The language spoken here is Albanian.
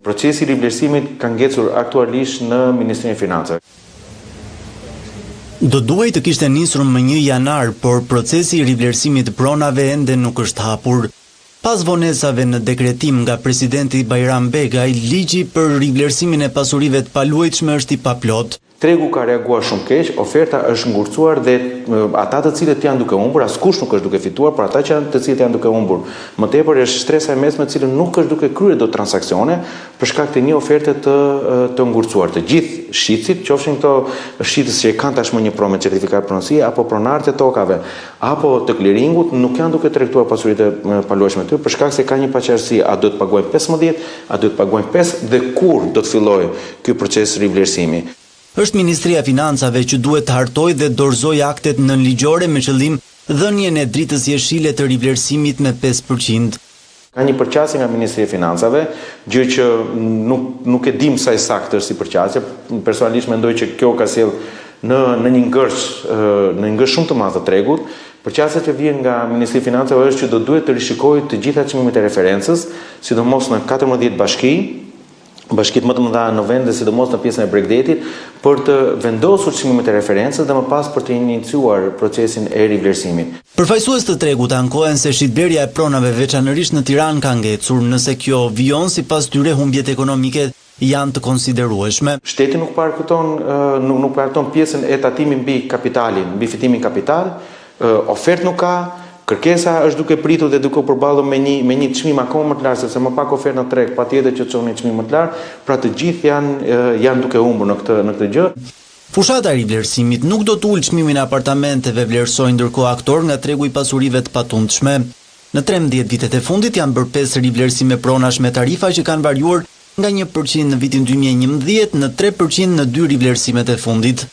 Procesi i rivlerësimit ka ngecur aktualisht në Ministrinë e Financave. Do duhej të kishte nisur më 1 janar, por procesi i rivlerësimit pronave ende nuk është hapur. Pas vonesave në dekretim nga presidenti Bajram Begaj, ligji për rivlerësimin e pasurive të paluajtshme është i paplot. Tregu ka reaguar shumë keq, oferta është ngurcuar dhe ata të cilët janë duke humbur, askush nuk është duke fituar, por ata të cilët janë duke humbur. Më tepër është stresa e mesme e cilën nuk është duke kryer dot transaksione për shkak të një oferte të ngurcuar. Të gjithë shitësit, qofshin këto shitës që kanë tashmë një pronë me certifikat pronësie apo pronarët e tokave, apo të kliringut, nuk janë duke tregtuar pasuritë e paluajtshme të tyre për shkak se ka një paqartësi, a do të paguajnë 15, a do të paguajnë 5 dhe kur do të fillojë ky proces rivlerësimi. Është Ministria e Financave që duhet të hartojë dhe dorëzojë aktet nënligjore me qëllim dhënien e dritës jeshile të rivlerësimit me 5%. Ka një përqasje nga Ministria e Financave, gjë që nuk e dim sa e saktë është si përqasje. Personalisht mendoj që kjo ka sjell në një ngërsh shumë të madh të tregut. Përqasja që vjen nga Ministria e Financave është që do duhet të rishikojë të gjitha çmimet e referencës, sidomos në 14 bashkitë më të mëdha në vend dhe sidomos në pjesën e Bregdetit, për të vendosur çmimet e referencës dhe më pas për të iniciuar procesin e rivlerësimit. Përfaqësues të tregut ankohen se shitblerja e pronave veçanërisht në Tiranë ka ngecur, nëse kjo vijon sipas tyre humbjet ekonomike janë të konsiderueshme. Shteti nuk parton pjesën e tatimit mbi kapitalin, mbi fitimin kapital, ofertë nuk ka. Kërkesa është duke pritur dhe duke përballur me një çmim akoma më të lartë, sepse më pak ofertë në treg, patjetër që çon një çmim më të lartë, pra të gjithë janë duke humbur në këtë gjë. Fushata e rivlerësimit nuk do të ulë çmimin e apartamenteve, vlerësoi ndërkohë aktor nga tregu i pasurive të patundshme. Në 13 vitet e fundit janë bërë 5 rivlerësime pronash me tarifa që kanë variuar nga 1% në vitin 2011 në 3% në 2 rivlerësimet e fundit.